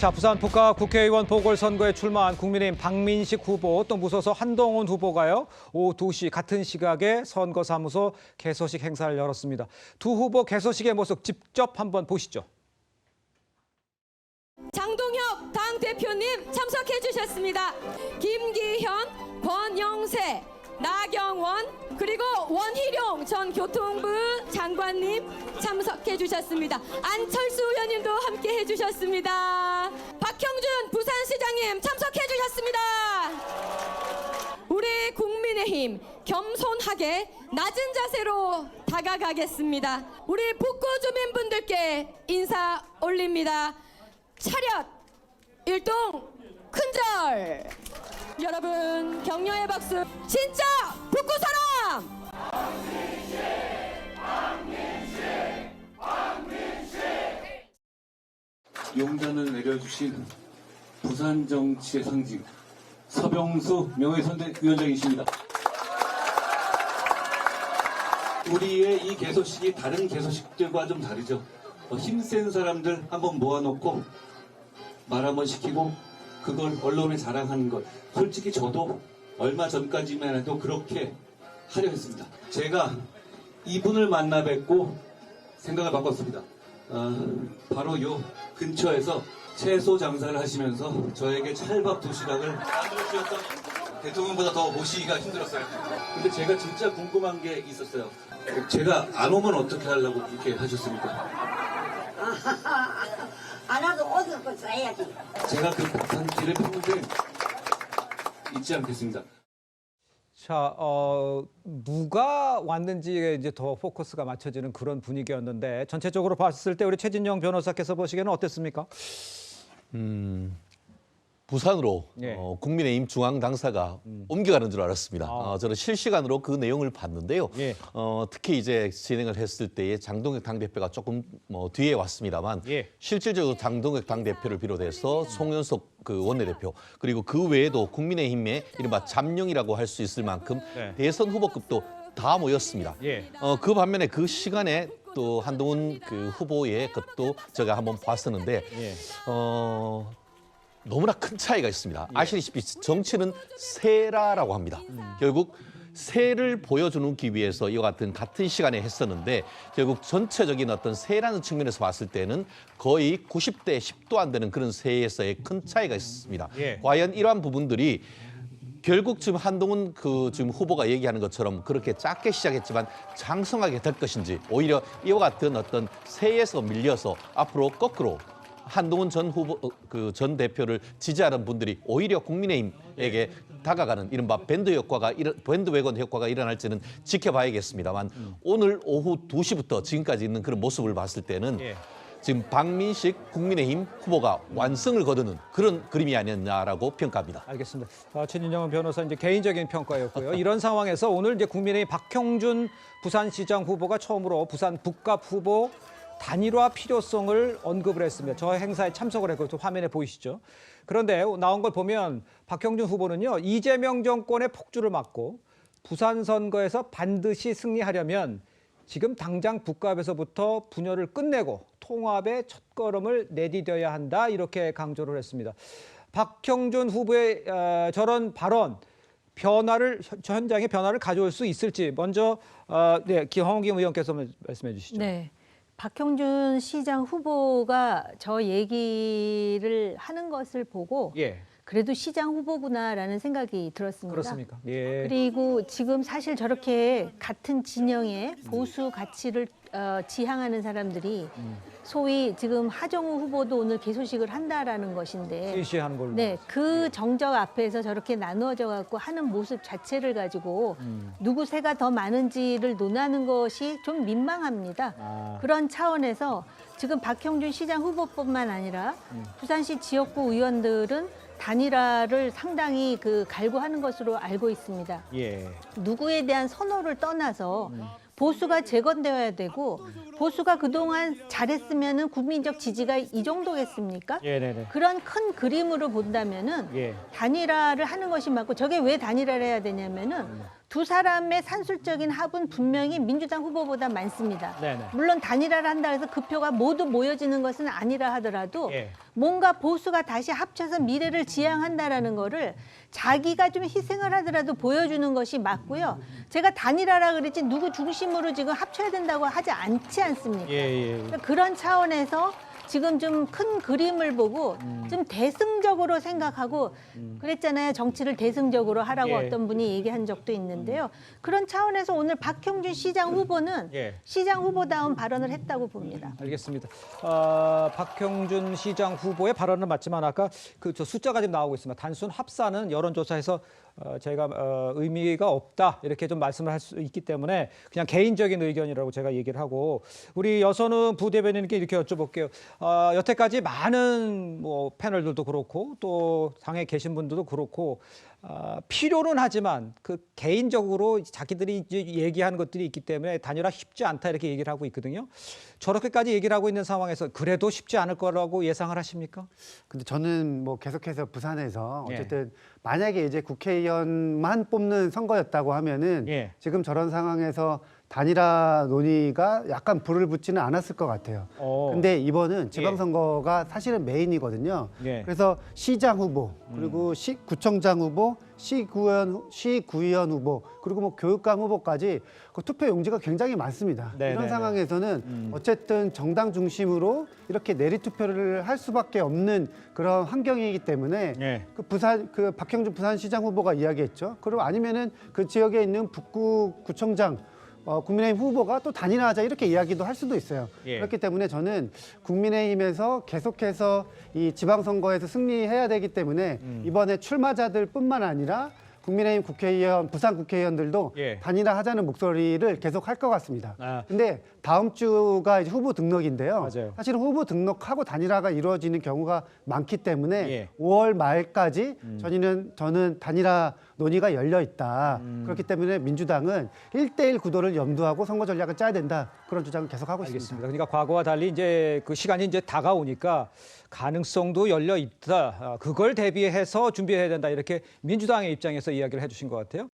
자, 부산 북각 국회의원 보궐선거에 출마한 국민의힘 박민식 후보 또 무소속 한동훈 후보가요. 오후 2시 같은 시각에 선거사무소 개소식 행사를 열었습니다. 두 후보 개소식의 모습 직접 한번 보시죠. 장동혁 당대표님 참석해 주셨습니다. 김기현, 권영세, 나경원 그리고 원희룡 전 교통부 장관님 참석해 주셨습니다. 안철수 의원님도 함께 해 주셨습니다. 박형준 부산시장님 참석해 주셨습니다. 우리 국민의힘 겸손하게 낮은 자세로 다가가겠습니다. 우리 북구 주민분들께 인사 올립니다. 차렷 일동 큰절. 여러분 격려의 박수. 진짜 북구 사람. 용단을 내려주신 부산 정치의 상징 서병수 명예선대위원장이십니다. 우리의 이 개소식이 다른 개소식들과 좀 다르죠. 힘센 사람들 한번 모아놓고 말 한번 시키고 그걸 언론에 자랑하는 것. 솔직히 저도 얼마 전까지만 해도 그렇게 하려 했습니다. 제가 이분을 만나 뵙고 생각을 바꿨습니다. 바로 요 근처에서 채소 장사를 하시면서 저에게 찰밥 도시락을 만들어주셨던 대통령보다 더 모시기가 힘들었어요. 근데 제가 진짜 궁금한 게 있었어요. 제가 안 오면 어떻게 하려고 그렇게 하셨습니까? 안 와도 어디서 거 줘야지. 제가 그 부산 길을 평생 잊지 않겠습니다. 자, 누가 왔는지에 이제 더 포커스가 맞춰지는 그런 분위기였는데 전체적으로 봤을 때 우리 최진영 변호사께서 보시기에는 어땠습니까? 부산으로 예. 국민의힘 중앙 당사가 옮겨가는 줄 알았습니다. 아. 저는 실시간으로 그 내용을 봤는데요. 예. 특히 이제 진행을 했을 때에 장동혁 당대표가 조금 뒤에 왔습니다만 예. 실질적으로 장동혁 당대표를 비롯해서 송윤석 그 원내대표 그리고 그 외에도 국민의힘의 이른바 잠룡이라고 할 수 있을 만큼 네. 대선 후보급도 다 모였습니다. 예. 그 반면에 그 시간에 또 한동훈 그 후보의 것도 제가 한번 봤었는데 예. 너무나 큰 차이가 있습니다. 아시다시피 정치는 세라라고 합니다. 결국 세를 보여주기 위해서 이와 같은 시간에 했었는데 결국 전체적인 어떤 세라는 측면에서 봤을 때는 거의 90대 10도 안 되는 그런 세에서의 큰 차이가 있습니다. 예. 과연 이러한 부분들이 결국 지금 한동훈 지금 후보가 얘기하는 것처럼 그렇게 작게 시작했지만 장성하게 될 것인지 오히려 이와 같은 어떤 세에서 밀려서 앞으로 거꾸로 한동훈 전 후보 전 대표를 지지하는 분들이 오히려 국민의힘에게 다가가는 이른바 밴드웨건 효과가 일어날지는 지켜봐야겠습니다만 오늘 오후 2시부터 지금까지 있는 그런 모습을 봤을 때는 예. 지금 박민식 국민의힘 후보가 완승을 거두는 그런 그림이 아니었냐라고 평가합니다. 알겠습니다. 최진영 변호사 이제 개인적인 평가였고요. 이런 상황에서 오늘 이제 국민의힘 박형준 부산시장 후보가 처음으로 부산 북갑 후보 단일화 필요성을 언급을 했습니다. 저 행사에 참석을 했고 또 화면에 보이시죠? 그런데 나온 걸 보면 박형준 후보는요. 이재명 정권의 폭주를 막고 부산 선거에서 반드시 승리하려면 지금 당장 북갑에서부터 분열을 끝내고 통합의 첫걸음을 내디뎌야 한다 이렇게 강조를 했습니다. 박형준 후보의 저런 발언 현장의 변화를 가져올 수 있을지 먼저 김홍김 의원께서 말씀해 주시죠. 네. 박형준 시장 후보가 저 얘기를 하는 것을 보고 예. 그래도 시장 후보구나라는 생각이 들었습니다. 그렇습니까? 예. 그리고 지금 사실 저렇게 같은 진영의 보수 가치를 지향하는 사람들이 소위 지금 하정우 후보도 오늘 개소식을 한다라는 것인데 실시하는 걸로. 네, 그 정적 앞에서 저렇게 나누어져 갖고 하는 모습 자체를 가지고 누구 세가 더 많은지를 논하는 것이 좀 민망합니다. 아. 그런 차원에서 지금 박형준 시장 후보뿐만 아니라 부산시 지역구 의원들은 단일화를 상당히 갈구하는 것으로 알고 있습니다. 예. 누구에 대한 선호를 떠나서 보수가 재건되어야 되고 보수가 그동안 잘했으면은 국민적 지지가 이 정도겠습니까? 예, 네, 네. 그런 큰 그림으로 본다면은 예. 단일화를 하는 것이 맞고 저게 왜 단일화를 해야 되냐면은 두 사람의 산술적인 합은 분명히 민주당 후보보다 많습니다. 네네. 물론 단일화를 한다 해서 그 표가 모두 모여지는 것은 아니라 하더라도 예. 뭔가 보수가 다시 합쳐서 미래를 지향한다라는 거를 자기가 좀 희생을 하더라도 보여주는 것이 맞고요. 제가 단일화라 그랬지 누구 중심으로 지금 합쳐야 된다고 하지 않지 않습니까? 예. 그러니까 그런 차원에서 지금 좀 큰 그림을 보고 좀 대승적으로 생각하고 그랬잖아요. 정치를 대승적으로 하라고 예. 어떤 분이 얘기한 적도 있는데요. 그런 차원에서 오늘 박형준 시장 후보는 예. 시장 후보다운 발언을 했다고 봅니다. 알겠습니다. 박형준 시장 후보의 발언은 맞지만 아까 그 저 숫자가 지금 나오고 있습니다. 단순 합산은 여론조사에서 제가 의미가 없다 이렇게 좀 말씀을 할 수 있기 때문에 그냥 개인적인 의견이라고 제가 얘기를 하고 우리 여선우 부대변인께 이렇게 여쭤볼게요. 여태까지 많은 뭐 패널들도 그렇고 또 당에 계신 분들도 그렇고 필요는 하지만 그 개인적으로 자기들이 이제 얘기하는 것들이 있기 때문에 단일화 쉽지 않다 이렇게 얘기를 하고 있거든요. 저렇게까지 얘기를 하고 있는 상황에서 그래도 쉽지 않을 거라고 예상을 하십니까? 근데 저는 뭐 계속해서 부산에서 예. 어쨌든 만약에 이제 국회의원만 뽑는 선거였다고 하면은 예. 지금 저런 상황에서 단일화 논의가 약간 불을 붙지는 않았을 것 같아요. 근데 이번은 지방선거가 사실은 메인이거든요. 예. 그래서 시장 후보, 그리고 구청장 후보, 시구의원 후보, 그리고 뭐 교육감 후보까지 그 투표 용지가 굉장히 많습니다. 네, 이런 네, 상황에서는 어쨌든 정당 중심으로 이렇게 내리 투표를 할 수밖에 없는 그런 환경이기 때문에 예. 그 박형준 부산시장 후보가 이야기했죠. 그리고 아니면은 그 지역에 있는 북구 구청장 국민의힘 후보가 또 단일화하자 이렇게 이야기도 할 수도 있어요. 예. 그렇기 때문에 저는 국민의힘에서 계속해서 이 지방선거에서 승리해야 되기 때문에 이번에 출마자들뿐만 아니라 국민의힘 국회의원, 부산 국회의원들도 예. 단일화하자는 목소리를 계속 할 것 같습니다. 아. 근데 다음 주가 이제 후보 등록인데요. 맞아요. 사실은 후보 등록하고 단일화가 이루어지는 경우가 많기 때문에 예. 5월 말까지 저는 단일화 논의가 열려 있다. 그렇기 때문에 민주당은 1대1 구도를 염두하고 선거 전략을 짜야 된다. 그런 주장을 계속하고 있습니다. 알겠습니다. 그러니까 과거와 달리 이제 그 시간이 이제 다가오니까 가능성도 열려 있다. 그걸 대비해서 준비해야 된다. 이렇게 민주당의 입장에서 이야기를 해주신 것 같아요.